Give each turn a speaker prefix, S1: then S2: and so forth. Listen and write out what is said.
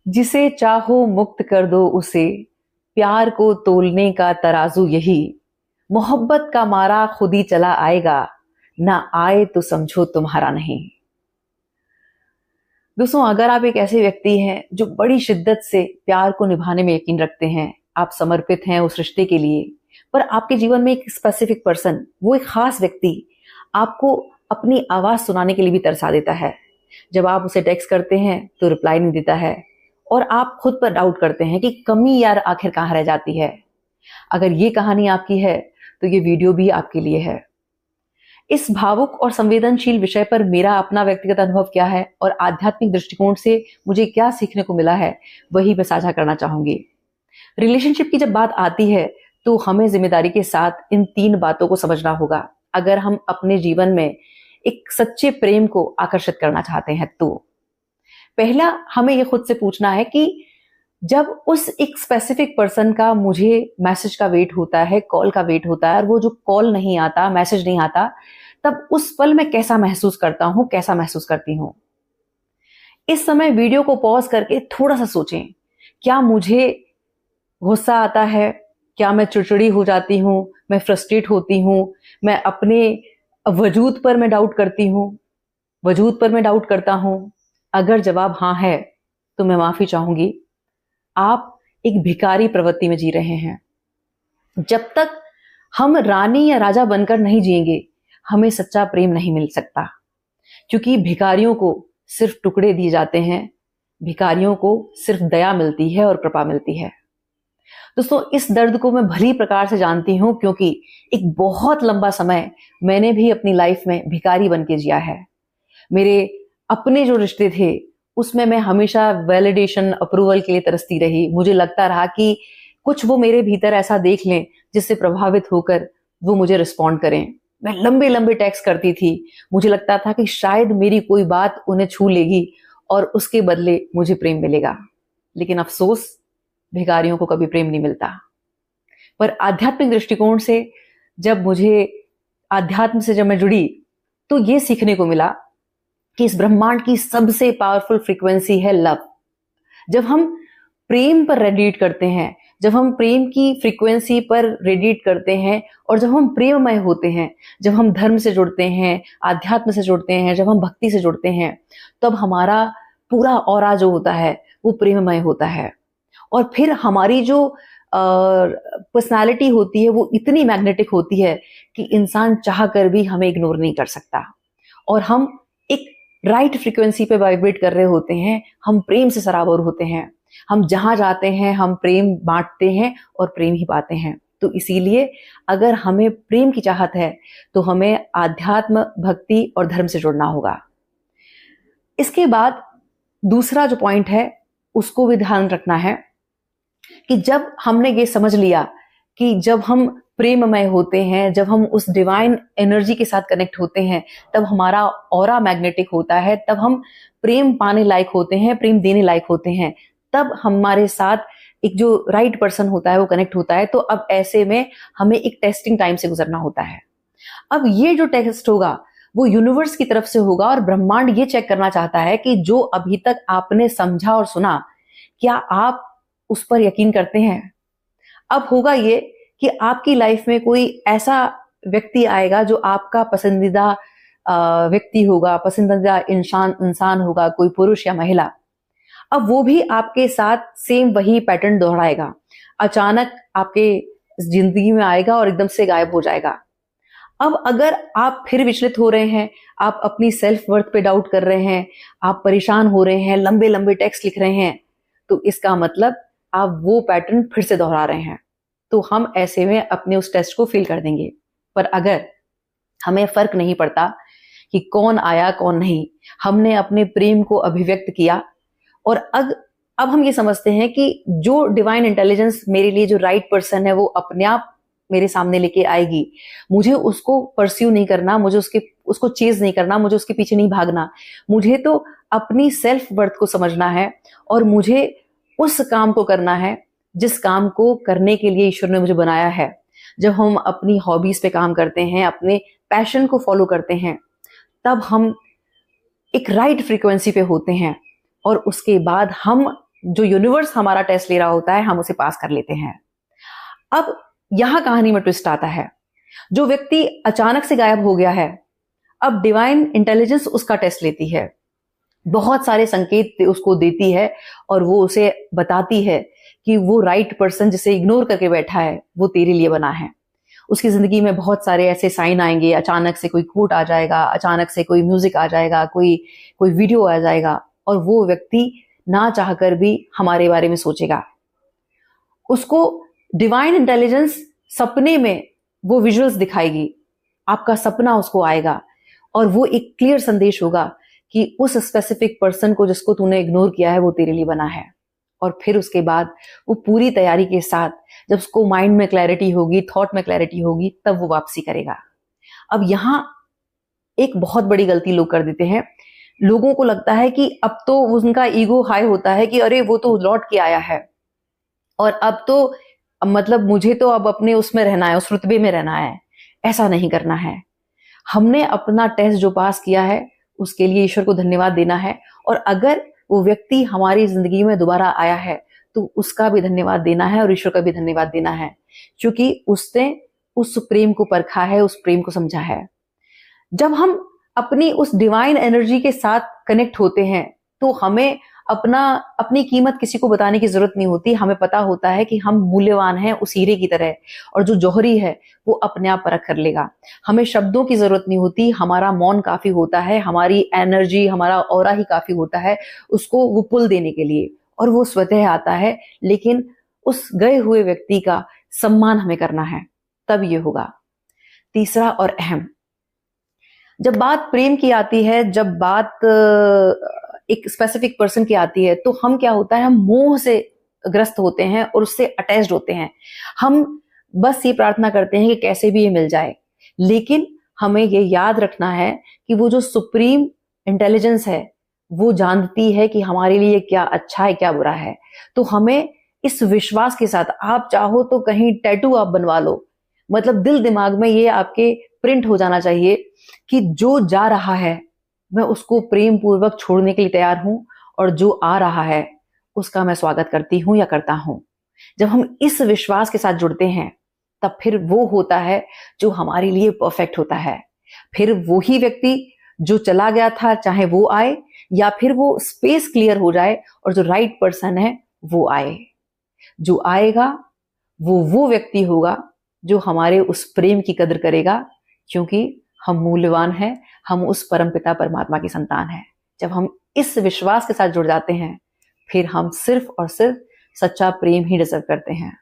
S1: जिसे चाहो मुक्त कर दो उसे, प्यार को तोलने का तराजू यही, मोहब्बत का मारा खुद ही चला आएगा, ना आए तो समझो तुम्हारा नहीं। दोस्तों, अगर आप एक ऐसे व्यक्ति हैं जो बड़ी शिद्दत से प्यार को निभाने में यकीन रखते हैं, आप समर्पित हैं उस रिश्ते के लिए, पर आपके जीवन में एक स्पेसिफिक पर्सन, वो एक खास व्यक्ति आपको अपनी आवाज सुनाने के लिए भी तरसा देता है। जब आप उसे टेक्स्ट करते हैं तो रिप्लाई नहीं देता है और आप खुद पर डाउट करते हैं कि कमी यार आखिर कहाँ रह जाती है। अगर ये कहानी आपकी है तो ये वीडियो भी आपके लिए है। इस भावुक और संवेदनशील विषय पर मेरा अपना व्यक्तिगत अनुभव क्या है और आध्यात्मिक दृष्टिकोण से मुझे क्या सीखने को मिला है, वही मैं साझा करना चाहूंगी। रिलेशनशिप की जब बात आती है तो हमें जिम्मेदारी के साथ इन 3 बातों को समझना होगा अगर हम अपने जीवन में एक सच्चे प्रेम को आकर्षित करना चाहते हैं। तो पहला, हमें ये खुद से पूछना है कि जब उस एक स्पेसिफिक पर्सन का मुझे मैसेज का वेट होता है, कॉल का वेट होता है, और वो जो कॉल नहीं आता, मैसेज नहीं आता, तब उस पल मैं कैसा महसूस करता हूं, कैसा महसूस करती हूं। इस समय वीडियो को पॉज करके थोड़ा सा सोचें, क्या मुझे गुस्सा आता है? क्या मैं चिड़चिड़ी हो जाती हूं? मैं फ्रस्ट्रेट होती हूं? मैं अपने वजूद पर मैं डाउट करती हूं? वजूद पर मैं डाउट करता हूं? अगर जवाब हाँ है तो मैं माफी चाहूंगी। आप एक भिखारी प्रवृत्ति में जी रहे हैं। जब तक हम रानी या राजा बनकर नहीं जिएंगे, हमें सच्चा प्रेम नहीं मिल सकता, क्योंकि भिखारियों को सिर्फ टुकड़े दिए जाते हैं, भिखारियों को सिर्फ दया मिलती है और कृपा मिलती है। दोस्तों, इस दर्द को मैं भली प्रकार से जानती हूं, क्योंकि एक बहुत लंबा समय मैंने भी अपनी लाइफ में भिखारी बन के जिया है। मेरे अपने जो रिश्ते थे उसमें मैं हमेशा वैलिडेशन, अप्रूवल के लिए तरसती रही। मुझे लगता रहा कि कुछ वो मेरे भीतर ऐसा देख लें जिससे प्रभावित होकर वो मुझे रिस्पॉन्ड करें। मैं लंबे लंबे टेक्स्ट करती थी। मुझे लगता था कि शायद मेरी कोई बात उन्हें छू लेगी और उसके बदले मुझे प्रेम मिलेगा। लेकिन अफसोस, भिखारियों को कभी प्रेम नहीं मिलता। पर आध्यात्मिक दृष्टिकोण से जब मुझे आध्यात्म से जब मैं जुड़ी तो ये सीखने को मिला कि इस ब्रह्मांड की सबसे पावरफुल फ्रीक्वेंसी है लव। जब हम प्रेम पर रेडिएट करते हैं, जब हम प्रेम की फ्रीक्वेंसी पर रेडिएट करते हैं और जब हम प्रेममय होते हैं, जब हम धर्म से जुड़ते हैं, आध्यात्म से जुड़ते हैं, जब हम भक्ति से जुड़ते हैं, तब हमारा पूरा ऑरा जो होता है वो प्रेममय होता है। और फिर हमारी जो पर्सनालिटी होती है वो इतनी मैग्नेटिक होती है कि इंसान चाह कर भी हमें इग्नोर नहीं कर सकता। और हम एक राइट फ्रीक्वेंसी पे वाइब्रेट कर रहे होते हैं, हम प्रेम से सराबोर होते हैं। हम जहां जाते हैं हम प्रेम बांटते हैं और प्रेम ही पाते हैं। तो इसीलिए अगर हमें प्रेम की चाहत है तो हमें आध्यात्म, भक्ति और धर्म से जुड़ना होगा। इसके बाद दूसरा जो पॉइंट है उसको भी ध्यान रखना है कि जब हमने ये समझ लिया कि जब हम प्रेममय होते हैं, जब हम उस डिवाइन एनर्जी के साथ कनेक्ट होते हैं, तब हमारा ऑरा मैग्नेटिक होता है, तब हम प्रेम पाने लायक होते हैं, प्रेम देने लायक होते हैं, तब हमारे साथ एक जो राइट पर्सन होता है वो कनेक्ट होता है। तो अब ऐसे में हमें एक टेस्टिंग टाइम से गुजरना होता है। अब ये जो टेस्ट होगा वो यूनिवर्स की तरफ से होगा और ब्रह्मांड ये चेक करना चाहता है कि जो अभी तक आपने समझा और सुना, क्या आप उस पर यकीन करते हैं। अब होगा ये कि आपकी लाइफ में कोई ऐसा व्यक्ति आएगा जो आपका पसंदीदा व्यक्ति होगा, पसंदीदा इंसान होगा, कोई पुरुष या महिला। अब वो भी आपके साथ सेम वही पैटर्न दोहराएगा, अचानक आपके जिंदगी में आएगा और एकदम से गायब हो जाएगा। अब अगर आप फिर विचलित हो रहे हैं, आप अपनी सेल्फ वर्थ पे डाउट कर रहे हैं, आप परेशान हो रहे हैं, लंबे लंबे टेक्स्ट लिख रहे हैं, तो इसका मतलब आप वो पैटर्न फिर से दोहरा रहे हैं। तो हम ऐसे में अपने उस टेस्ट को फेल कर देंगे। पर अगर हमें फर्क नहीं पड़ता कि कौन आया कौन नहीं, हमने अपने प्रेम को अभिव्यक्त किया और अब हम ये समझते हैं कि जो डिवाइन इंटेलिजेंस मेरे लिए जो राइट पर्सन है वो अपने आप मेरे सामने लेके आएगी। मुझे उसको परस्यू नहीं करना, मुझे उसको चेज नहीं करना, मुझे उसके पीछे नहीं भागना। मुझे तो अपनी सेल्फ वर्थ को समझना है और मुझे उस काम को करना है जिस काम को करने के लिए ईश्वर ने मुझे बनाया है। जब हम अपनी हॉबीज पे काम करते हैं, अपने पैशन को फॉलो करते हैं, तब हम एक राइट फ्रीक्वेंसी पे होते हैं और उसके बाद हम जो यूनिवर्स हमारा टेस्ट ले रहा होता है, हम उसे पास कर लेते हैं। अब यहां कहानी में ट्विस्ट आता है। जो व्यक्ति अचानक से गायब हो गया है, अब डिवाइन इंटेलिजेंस उसका टेस्ट लेती है, बहुत सारे संकेत उसको देती है और वो उसे बताती है कि वो राइट पर्सन जिसे इग्नोर करके बैठा है वो तेरे लिए बना है। उसकी जिंदगी में बहुत सारे ऐसे साइन आएंगे, अचानक से कोई कोट आ जाएगा, अचानक से कोई म्यूजिक आ जाएगा, कोई वीडियो आ जाएगा, और वो व्यक्ति ना चाहकर भी हमारे बारे में सोचेगा। उसको डिवाइन इंटेलिजेंस सपने में वो विजुअल्स दिखाएगी, आपका सपना उसको आएगा और वो एक क्लियर संदेश होगा कि उस स्पेसिफिक पर्सन को जिसको तूने इग्नोर किया है वो तेरे लिए बना है। और फिर उसके बाद वो पूरी तैयारी के साथ, जब उसको माइंड में क्लैरिटी होगी, थॉट में क्लैरिटी होगी, तब वो वापसी करेगा। अब यहां एक बहुत बड़ी गलती लोग कर देते हैं। लोगों को लगता है कि अब तो उनका ईगो हाई होता है कि अरे वो तो लौट के आया है और अब तो मतलब मुझे तो अब अपने उसमें रहना है, उस रुतबे में रहना है। ऐसा नहीं करना है। हमने अपना टेस्ट जो पास किया है उसके लिए ईश्वर को धन्यवाद देना है, और अगर वो व्यक्ति हमारी जिंदगी में दोबारा आया है तो उसका भी धन्यवाद देना है और ईश्वर का भी धन्यवाद देना है, क्योंकि उसने उस प्रेम को परखा है, उस प्रेम को समझा है। जब हम अपनी उस डिवाइन एनर्जी के साथ कनेक्ट होते हैं तो हमें अपनी कीमत किसी को बताने की जरूरत नहीं होती। हमें पता होता है कि हम मूल्यवान हैं उस हीरे की तरह, और जो जौहरी है वो अपने आप परख कर लेगा। हमें शब्दों की जरूरत नहीं होती, हमारा मौन काफी होता है, हमारी एनर्जी, हमारा ऑरा ही काफी होता है उसको वो पुल देने के लिए, और वो स्वतः आता है। लेकिन उस गए हुए व्यक्ति का सम्मान हमें करना है, तब ये होगा। तीसरा और अहम, जब बात प्रेम की आती है, जब बात एक स्पेसिफिक पर्सन की आती है, तो हम क्या होता है, हम मोह से ग्रस्त होते हैं और उससे अटैच्ड होते हैं। हम बस ये प्रार्थना करते हैं कि कैसे भी ये मिल जाए। लेकिन हमें ये याद रखना है कि वो जो सुप्रीम इंटेलिजेंस है वो जानती है कि हमारे लिए क्या अच्छा है, क्या बुरा है। तो हमें इस विश्वास के साथ, आप चाहो तो कहीं टैटू आप बनवा लो, मतलब दिल दिमाग में ये आपके प्रिंट हो जाना चाहिए कि जो जा रहा है मैं उसको प्रेम पूर्वक छोड़ने के लिए तैयार हूं, और जो आ रहा है उसका मैं स्वागत करती हूं या करता हूं। जब हम इस विश्वास के साथ जुड़ते हैं तब फिर वो होता है जो हमारे लिए परफेक्ट होता है। फिर वो ही व्यक्ति जो चला गया था, चाहे वो आए या फिर वो स्पेस क्लियर हो जाए और जो राइट पर्सन है वो आए। जो आएगा वो व्यक्ति होगा जो हमारे उस प्रेम की कदर करेगा, क्योंकि हम मूल्यवान हैं, हम उस परमपिता परमात्मा की संतान हैं। जब हम इस विश्वास के साथ जुड़ जाते हैं फिर हम सिर्फ और सिर्फ सच्चा प्रेम ही डिजर्व करते हैं।